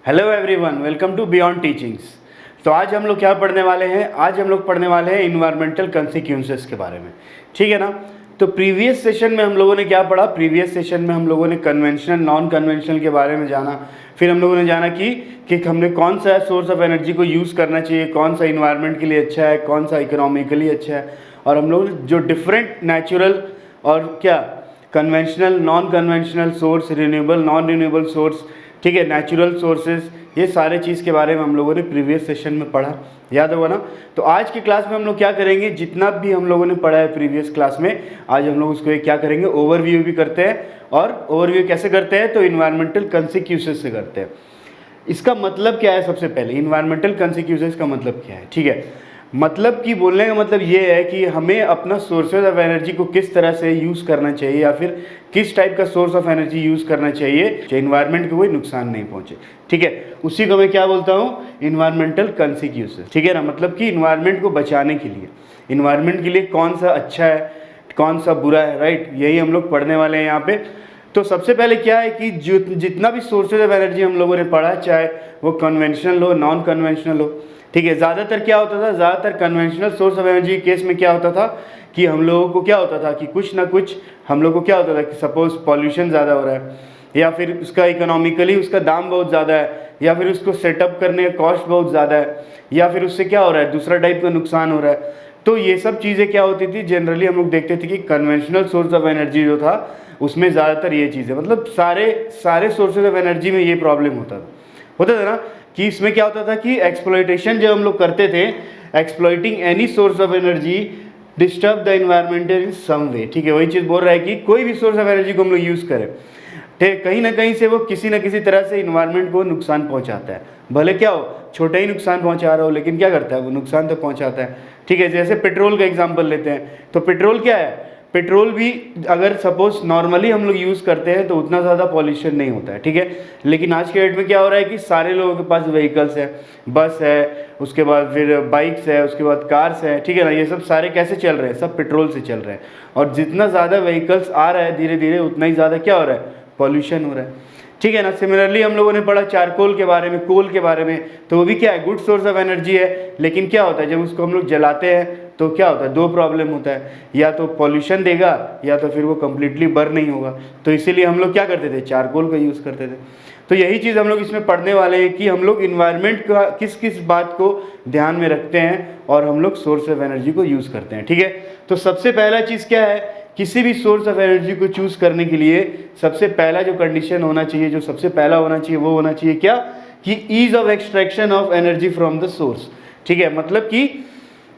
Hello everyone, welcome to beyond teachings. तो आज हम लोग क्या पढ़ने वाले हैं? आज हम लोग पढ़ने वाले हैं इन्वायरमेंटल कंसिक्वेंसेस के बारे में। ठीक है ना? तो प्रीवियस सेशन में हम लोगों ने क्या पढ़ा? प्रीवियस सेशन में हम लोगों ने कन्वेंशनल नॉन कन्वेंशनल के बारे में जाना। फिर हम लोगों ने जाना कि हमने कौन सा सोर्स ऑफ एनर्जी को यूज़ करना चाहिए, कौन सा इन्वायरमेंट के लिए अच्छा है, कौन सा इकोनॉमिकली अच्छा है। और हम लोग जो डिफरेंट नेचुरल और क्या conventional non conventional source, renewable non renewable source, ठीक है, नेचुरल सोर्सेज, ये सारे चीज़ के बारे में हम लोगों ने प्रीवियस सेशन में पढ़ा, याद होगा ना? तो आज की क्लास में हम लोग क्या करेंगे, जितना भी हम लोगों ने पढ़ा है प्रीवियस क्लास में, आज हम लोग उसको एक क्या करेंगे, ओवरव्यू भी करते हैं। और ओवरव्यू कैसे करते हैं? तो इन्वायरमेंटल कंसिक्वेंसेस से करते हैं। इसका मतलब क्या है? सबसे पहले इन्वायरमेंटल कंसिक्वेंसेस का मतलब क्या है? ठीक है, मतलब कि बोलने का मतलब ये है कि हमें अपना सोर्सेज ऑफ एनर्जी को किस तरह से यूज़ करना चाहिए, या फिर किस टाइप का सोर्स ऑफ एनर्जी यूज़ करना चाहिए जो इन्वायरमेंट को कोई नुकसान नहीं पहुंचे। ठीक है, उसी को मैं क्या बोलता हूँ? Environmental consequences. ठीक है ना? मतलब कि इन्वायरमेंट को बचाने के लिए, इन्वायरमेंट के लिए कौन सा अच्छा है, कौन सा बुरा है, राइट? यही हम लोग पढ़ने वाले हैं यहाँ पे। तो सबसे पहले क्या है कि जितना भी सोर्सेज ऑफ एनर्जी हम लोगों ने पढ़ा, चाहे वो कन्वेंशनल हो, नॉन कन्वेंशनल हो, ठीक है, ज़्यादातर क्या होता था, ज़्यादातर कन्वेंशनल सोर्स ऑफ एनर्जी के केस में क्या होता था कि हम लोगों को क्या होता था कि कुछ ना कुछ हम लोगों को क्या होता था कि सपोज पॉल्यूशन ज़्यादा हो रहा है, या फिर उसका इकोनॉमिकली उसका दाम बहुत ज़्यादा है, या फिर उसको सेटअप करने का कॉस्ट बहुत ज़्यादा है, या फिर उससे क्या हो रहा है, दूसरा टाइप का नुकसान हो रहा है। तो ये सब चीज़ें क्या होती थी, जनरली हम लोग देखते थे कि कन्वेंशनल सोर्स ऑफ एनर्जी जो था उसमें ज़्यादातर ये चीज़ें, मतलब सारे सोर्सेज ऑफ एनर्जी में ये प्रॉब्लम होता था ना, कि इसमें क्या होता था कि एक्सप्लॉइटेशन जो हम लोग करते थे, exploiting any source of energy disturb the environment in some way. ठीक है, वही चीज़ बोल रहा है कि कोई भी सोर्स ऑफ एनर्जी को हम लोग यूज़ करें, ठीक, कहीं ना कहीं से वो किसी न किसी तरह से इन्वायरमेंट को नुकसान पहुंचाता है। भले क्या हो, छोटा ही नुकसान पहुंचा रहा हो, लेकिन क्या करता है वो, नुकसान तो पहुंचाता है। ठीक है, जैसे पेट्रोल का एग्जांपल लेते हैं, तो पेट्रोल क्या है, पेट्रोल भी अगर सपोज नॉर्मली हम लोग यूज़ करते हैं तो उतना ज़्यादा पॉल्यूशन नहीं होता है। ठीक है, लेकिन आज के डेट में क्या हो रहा है कि सारे लोगों के पास व्हीकल्स है, बस है, उसके बाद फिर बाइक्स है, उसके बाद कार्स है। ठीक है ना? ये सब सारे कैसे चल रहे हैं? सब पेट्रोल से चल रहे हैं। और जितना ज़्यादा व्हीकल्स आ रहा है धीरे धीरे, उतना ही ज़्यादा क्या हो रहा है, पॉल्यूशन हो रहा है। ठीक है ना? सिमिलरली हम लोगों ने पढ़ा चारकोल के बारे में, कोल के बारे में, तो वो भी क्या है, गुड सोर्स ऑफ एनर्जी है। लेकिन क्या होता है, जब उसको हम लोग जलाते हैं तो क्या होता है, दो प्रॉब्लम होता है, या तो पॉल्यूशन देगा, या तो फिर वो कम्प्लीटली बर्न नहीं होगा। तो इसीलिए हम लोग क्या करते थे, चारकोल का यूज़ करते थे। तो यही चीज़ हम लोग इसमें पढ़ने वाले हैं कि हम लोग इन्वायरमेंट का किस किस बात को ध्यान में रखते हैं और हम लोग सोर्स ऑफ एनर्जी को यूज़ करते हैं। ठीक है, तो सबसे पहला चीज़ क्या है, किसी भी सोर्स ऑफ एनर्जी को चूज़ करने के लिए सबसे पहला जो कंडीशन होना चाहिए, जो सबसे पहला होना चाहिए, वो होना चाहिए क्या, कि ease of extraction of energy from the source. ठीक है, मतलब कि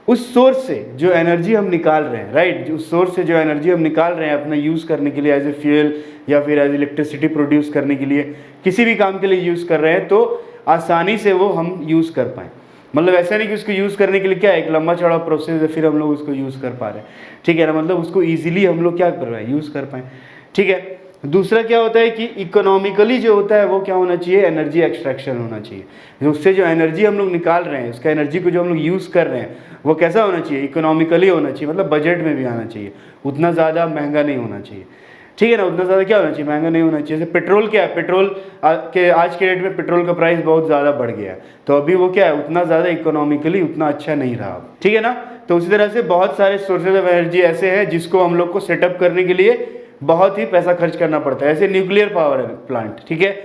उस सोर्स से जो एनर्जी हम निकाल रहे हैं, राइट, उस सोर्स से जो एनर्जी हम निकाल रहे हैं अपना यूज़ करने के लिए, एज ए फ्यूल या फिर एज इलेक्ट्रिसिटी प्रोड्यूस करने के लिए, किसी भी काम के लिए यूज़ कर रहे हैं, तो आसानी से वो हम यूज़ कर पाएँ। मतलब ऐसा नहीं कि उसको यूज़ करने के लिए क्या एक लंबा चौड़ा प्रोसेस है फिर हम लोग उसको यूज़ कर पा रहे हैं। ठीक है ना? मतलब उसको ईजिली हम लोग क्या कर रहे हैं, यूज़ कर पाएँ। ठीक है, दूसरा क्या होता है कि इकोनॉमिकली जो होता है वो क्या होना चाहिए, एनर्जी एक्सट्रैक्शन होना चाहिए। उससे जो एनर्जी हम लोग निकाल रहे हैं, उसका एनर्जी को जो हम लोग यूज़ कर रहे हैं, वो कैसा होना चाहिए, इकोनॉमिकली होना चाहिए, मतलब बजट में भी आना चाहिए, उतना ज़्यादा महंगा नहीं होना चाहिए। ठीक है ना? उतना ज़्यादा क्या होना चाहिए, महंगा नहीं होना चाहिए। जैसे पेट्रोल क्या है, पेट्रोल के आज के डेट में पेट्रोल का प्राइस बहुत ज़्यादा बढ़ गया है, तो अभी वो क्या है, उतना ज़्यादा इकोनॉमिकली उतना अच्छा नहीं रहा। ठीक है ना? तो उसी तरह से बहुत सारे सोर्सेज ऑफ एनर्जी ऐसे हैं जिसको हम लोग को सेटअप करने के लिए बहुत ही पैसा खर्च करना पड़ता है, ऐसे न्यूक्लियर पावर प्लांट। ठीक है,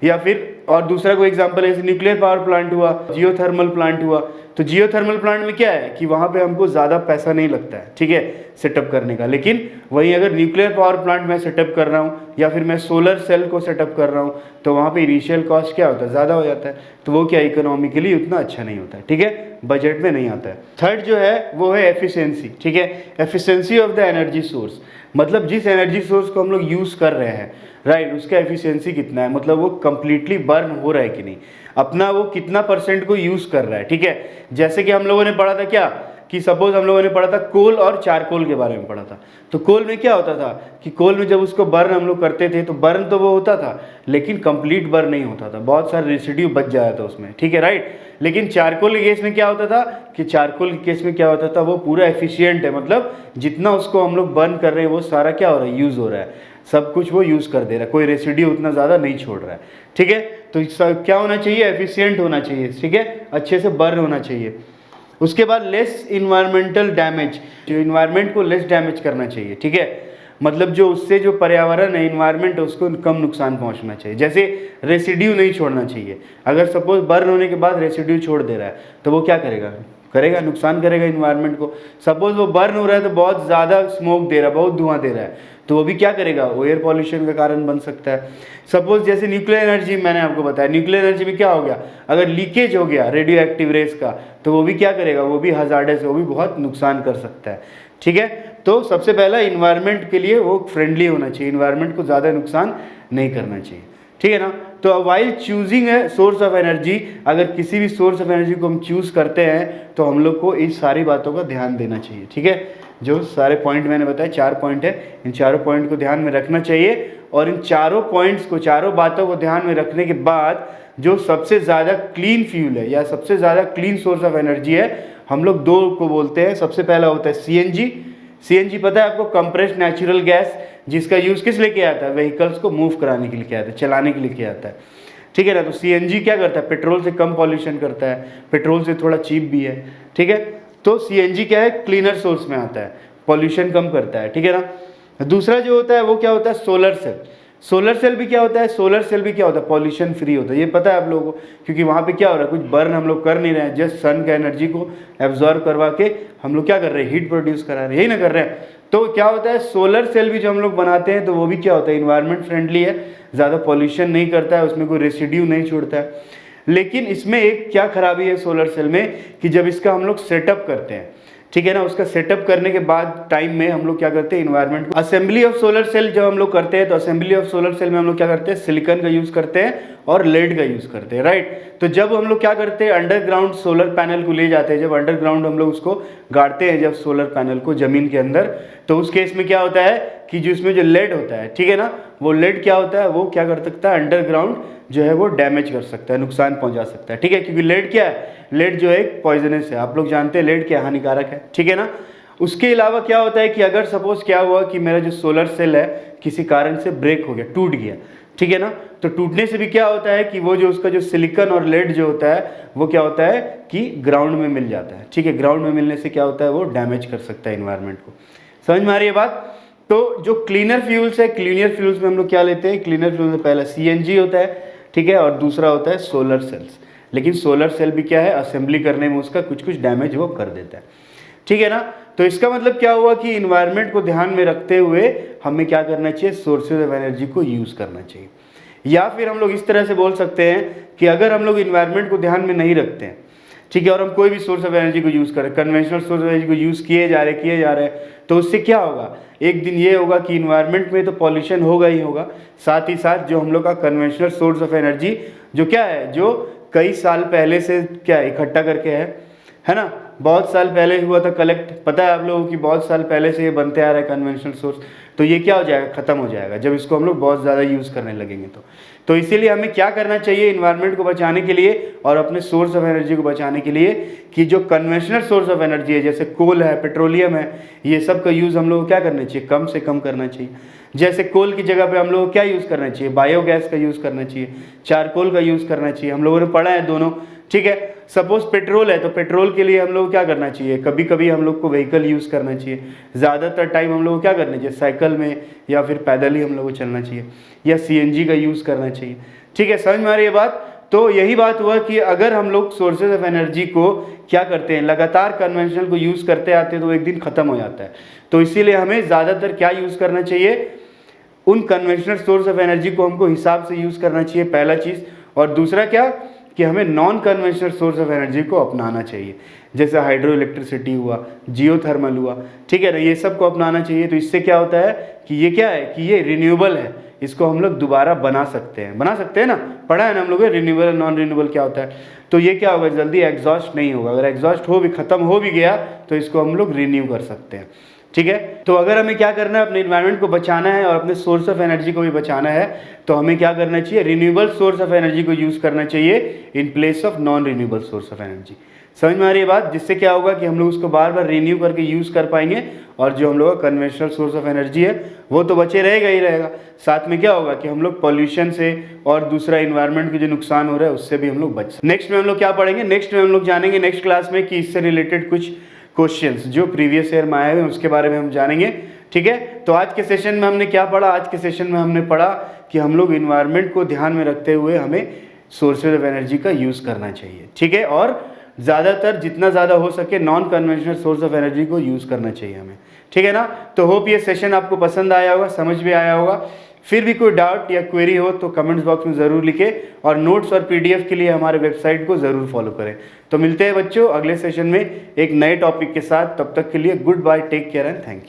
या फिर और दूसरा कोई एग्जांपल है, जैसे न्यूक्लियर पावर प्लांट हुआ, जियोथर्मल प्लांट हुआ। तो जियोथर्मल प्लांट में क्या है कि वहाँ पे हमको ज़्यादा पैसा नहीं लगता है, ठीक है, सेटअप करने का। लेकिन वहीं अगर न्यूक्लियर पावर प्लांट मैं सेटअप कर रहा हूँ, या फिर मैं सोलर सेल को सेटअप कर रहा हूँ, तो वहाँ पे इनिशियल कॉस्ट क्या होता है, ज़्यादा हो जाता है, तो वो क्या इकोनॉमिकली उतना अच्छा नहीं होता है। ठीक है, बजट में नहीं आता है। थर्ड जो है वो है एफिशिएंसी। ठीक है, efficiency of the energy source, मतलब जिस एनर्जी सोर्स को हम लोग यूज़ कर रहे हैं, राइट, उसका एफिशिएंसी कितना है, मतलब वो कंप्लीटली बर्न हो रहा है कि नहीं, अपना वो कितना परसेंट को यूज़ कर रहा है। ठीक है, जैसे कि हम लोगों ने पढ़ा था क्या, कि सपोज हम लोगों ने पढ़ा था कोल और चारकोल के बारे में पढ़ा था। तो कोल में क्या होता था कि कोल में जब उसको बर्न हम लोग करते थे तो बर्न तो वो होता था, लेकिन कंप्लीट बर्न नहीं होता था, बहुत सारा रेसिड्यू बच जाता था उसमें। ठीक है, राइट। लेकिन चारकोल के केस में क्या होता था कि चारकोल के केस में क्या होता था, वो पूरा एफिशिएंट है, मतलब जितना उसको हम लोग बर्न कर रहे हैं वो सारा क्या हो रहा है, यूज़ हो रहा है, सब कुछ वो यूज़ कर दे रहा है, कोई रेसिड्यू उतना ज़्यादा नहीं छोड़ रहा है। ठीक है, तो क्या होना चाहिए, एफिशिएंट होना चाहिए, ठीक है, अच्छे से बर्न होना चाहिए। उसके बाद लेस इन्वायरमेंटल डैमेज, जो इन्वायरमेंट को लेस डैमेज करना चाहिए, ठीक है, मतलब जो उससे जो पर्यावरण है, इन्वायरमेंट है, उसको कम नुकसान पहुंचना चाहिए। जैसे रेसिड्यू नहीं छोड़ना चाहिए। अगर सपोज बर्न होने के बाद रेसिड्यू छोड़ दे रहा है तो वो क्या करेगा, नुकसान करेगा इन्वायरमेंट को। सपोज वो बर्न हो रहा है तो बहुत ज़्यादा स्मोक दे रहा है, बहुत धुआं दे रहा है, तो वो भी क्या करेगा, वो एयर पॉल्यूशन का कारण बन सकता है। सपोज जैसे न्यूक्लियर एनर्जी, मैंने आपको बताया न्यूक्लियर एनर्जी में क्या हो गया, अगर लीकेज हो गया रेडियो एक्टिव रेस का, तो वो भी क्या करेगा, वो भी हजार्डस, वो भी बहुत नुकसान कर सकता है, ठीक है। तो सबसे पहला इन्वायरमेंट के लिए वो फ्रेंडली होना चाहिए, इन्वायरमेंट को ज़्यादा नुकसान नहीं करना चाहिए, ठीक है ना। तो वाइल चूजिंग है सोर्स ऑफ एनर्जी, अगर किसी भी सोर्स ऑफ एनर्जी को हम चूज़ करते हैं तो हम लोग को इस सारी बातों का ध्यान देना चाहिए, ठीक है। जो सारे पॉइंट मैंने बताया, 4 पॉइंट है, इन चारों पॉइंट को ध्यान में रखना चाहिए। और इन चारों पॉइंट्स को, चारों बातों को ध्यान में रखने के बाद जो सबसे ज़्यादा क्लीन फ्यूल है या सबसे ज़्यादा क्लीन सोर्स ऑफ एनर्जी है, हम लोग दो को बोलते हैं। सबसे पहला होता है सीएनजी। सीएनजी पता है आपको, कंप्रेस्ड नेचुरल गैस, जिसका यूज़ किस लिए किया जाता है, व्हीकल्स को मूव कराने के लिए किया जाता है, चलाने के लिए किया जाता है, ठीक है ना। तो सीएनजी क्या करता है, पेट्रोल से कम पॉल्यूशन करता है, पेट्रोल से थोड़ा चीप भी है, ठीक है। तो सीएनजी क्या है, क्लीनर सोर्स में आता है, पॉल्यूशन कम करता है, ठीक है ना। दूसरा जो होता है वो क्या होता है, सोलर सेल। सोलर सेल भी क्या होता है, सोलर सेल भी क्या होता है, पॉल्यूशन फ्री होता है, ये पता है आप लोगों को, क्योंकि वहाँ पे क्या हो रहा है, कुछ बर्न हम लोग कर नहीं रहे हैं, जस्ट सन का एनर्जी को एब्जॉर्व करवा के हम लोग क्या कर रहे हैं, हीट प्रोड्यूस करा रहे हैं, यही ना कर रहे हैं। तो क्या होता है, सोलर सेल भी जो हम लोग बनाते हैं तो वो भी क्या होता है, इन्वायरमेंट फ्रेंडली है, ज़्यादा पॉल्यूशन नहीं करता है, उसमें कोई रेसिड्यू नहीं छोड़ता है। लेकिन इसमें एक क्या खराबी है सोलर सेल में, कि जब इसका हम लोग सेटअप करते हैं, ठीक है ना, उसका सेटअप करने के बाद टाइम में हम लोग क्या करते हैं, इन्वायरमेंट को, असेंबली ऑफ सोलर सेल जब हम लोग करते हैं तो असेंबली ऑफ सोलर सेल में हम लोग क्या करते हैं, सिलिकॉन का यूज़ करते हैं और लेड का यूज़ करते हैं, राइट। तो जब हम लोग क्या करते हैं, अंडरग्राउंड सोलर पैनल को ले जाते हैं, जब अंडरग्राउंड हम लोग उसको गाड़ते हैं, जब सोलर पैनल को ज़मीन के अंदर, तो उस केस में क्या होता है कि जो इसमें जो लेड होता है, ठीक है ना, वो लेड क्या होता है, वो क्या कर सकता है, अंडरग्राउंड जो है वो डैमेज कर सकता है, नुकसान पहुंचा सकता है, ठीक है। क्योंकि लेड क्या है, लेड जो है एक पॉइजनस है, आप लोग जानते हैं लेड क्या हानिकारक है, ठीक है ना। उसके अलावा क्या होता है कि अगर सपोज क्या हुआ कि मेरा जो सोलर सेल है किसी कारण से ब्रेक हो गया, टूट गया, ठीक है ना, तो टूटने से भी क्या होता है कि वो जो उसका जो सिलिकॉन और लेड जो होता है वो क्या होता है कि ग्राउंड में मिल जाता है, ठीक है। ग्राउंड में मिलने से क्या होता है, वो डैमेज कर सकता है इन्वायरमेंट को। समझ में आ रही है बात। तो जो क्लीनर फ्यूल्स है, क्लीनर फ्यूल्स में हम लोग क्या लेते हैं, क्लीनर फ्यूल्स में पहला सीएनजी होता है, ठीक है, और दूसरा होता है सोलर सेल्स। लेकिन सोलर सेल भी क्या है, असेंबली करने में उसका कुछ कुछ डैमेज वो कर देता है, ठीक है ना। तो इसका मतलब क्या हुआ कि इन्वायरमेंट को ध्यान में रखते हुए हमें क्या करना चाहिए, सोर्सेज ऑफ एनर्जी को यूज़ करना चाहिए। या फिर हम लोग इस तरह से बोल सकते हैं कि अगर हम लोग इन्वायरमेंट को ध्यान में नहीं रखते हैं, ठीक है, और हम कोई भी सोर्स ऑफ एनर्जी को यूज़ करें, कन्वेंशनल सोर्स ऑफ एनर्जी को यूज़ किए जा रहे हैं, तो उससे क्या होगा, एक दिन ये होगा कि इन्वायरमेंट में तो पॉल्यूशन होगा ही होगा, साथ ही साथ जो हम लोग का कन्वेंशनल सोर्स ऑफ एनर्जी जो क्या है, जो कई साल पहले से क्या इकट्ठा करके है ना, बहुत साल पहले हुआ था कलेक्ट, पता है आप लोगों की, बहुत साल पहले से ये बनते आ रहा है कन्वेंशनल सोर्स, तो ये क्या हो जाएगा, ख़त्म हो जाएगा जब इसको हम लोग बहुत ज़्यादा यूज़ करने लगेंगे। तो इसीलिए हमें क्या करना चाहिए इन्वायरमेंट को बचाने के लिए और अपने सोर्स ऑफ एनर्जी को बचाने के लिए, कि जो कन्वेंशनल सोर्स ऑफ एनर्जी है, जैसे कोल है, पेट्रोलियम है, ये सब का यूज़ हम लोग को क्या करना चाहिए, कम से कम करना चाहिए। जैसे कोल की जगह पे हम लोग को क्या यूज़ करना चाहिए, बायोगैस का यूज़ करना चाहिए, चारकोल का यूज़ करना चाहिए, हम लोगों ने पढ़ा है दोनों, ठीक है। सपोज पेट्रोल है तो पेट्रोल के लिए हम लोग क्या करना चाहिए, कभी कभी हम लोग को व्हीकल यूज़ करना चाहिए, ज़्यादातर टाइम हम लोग को क्या करना चाहिए, साइकिल में या फिर पैदल ही हम लोग को चलना चाहिए, या सीएनजी का यूज़ करना चाहिए, ठीक है। समझ में आ रही है बात। तो यही बात हुआ कि अगर हम लोग सोर्सेज ऑफ एनर्जी को क्या करते हैं, लगातार कन्वेंशनल को यूज़ करते आते हैं तो एक दिन ख़त्म हो जाता है। तो इसीलिए हमें ज़्यादातर क्या यूज़ करना चाहिए, उन कन्वेंशनल सोर्स ऑफ एनर्जी को हमको हिसाब से यूज़ करना चाहिए, पहला चीज़। और दूसरा क्या कि हमें non conventional source of energy को अपनाना चाहिए, जैसे हाइड्रो इलेक्ट्रिसिटी हुआ, जियोथर्मल हुआ, ठीक है ना, ये सब को अपनाना चाहिए। तो इससे क्या होता है कि ये क्या है कि ये रिन्यूएबल है, इसको हम लोग दोबारा बना सकते हैं ना, पढ़ा है ना हम लोग रिन्यूएबल नॉन रिन्यूएबल क्या होता है। तो ये क्या होगा, जल्दी एग्जॉस्ट नहीं होगा, अगर एग्जॉस्ट हो भी ख़त्म हो भी गया तो इसको हम लोग रिन्यू कर सकते हैं, ठीक है। तो अगर हमें क्या करना है, अपने इन्वायरमेंट को बचाना है और अपने सोर्स ऑफ एनर्जी को भी बचाना है, तो हमें क्या करना चाहिए, रिन्यूएबल सोर्स ऑफ एनर्जी को यूज़ करना चाहिए in place of non renewable source of energy. समझ में आ रही है बात, जिससे क्या होगा कि हम लोग उसको बार बार रिन्यू करके यूज़ कर पाएंगे और जो हम लोग का कन्वेंशनल सोर्स ऑफ एनर्जी है वो तो बचे रहेगा ही रहेगा। साथ में क्या होगा कि हम लोग पॉल्यूशन से और दूसरा इन्वायरमेंट के जो नुकसान हो रहा है उससे भी हम लोग बच। नेक्स्ट में हम लोग क्या पढ़ेंगे, नेक्स्ट में हम लोग जानेंगे नेक्स्ट क्लास में कि इससे रिलेटेड कुछ क्वेश्चंस जो प्रीवियस ईयर में आए हुए हैं उसके बारे में हम जानेंगे। ठीक है, तो आज के सेशन में हमने क्या पढ़ा, आज के सेशन में हमने पढ़ा कि हम लोग इन्वायरमेंट को ध्यान में रखते हुए हमें सोर्सेज ऑफ एनर्जी का यूज़ करना चाहिए। ठीक है, और ज़्यादातर जितना ज़्यादा हो सके non conventional source of energy को यूज़ करना चाहिए हमें। ठीक है ना, तो होप ये सेशन आपको पसंद आया होगा, समझ में आया होगा। फिर भी कोई डाउट या क्वेरी हो तो कमेंट्स बॉक्स में ज़रूर लिखें और नोट्स और पीडीएफ के लिए हमारे वेबसाइट को ज़रूर फॉलो करें। तो मिलते हैं बच्चों अगले सेशन में एक नए टॉपिक के साथ, तब तक के लिए good bye, take care and thank you.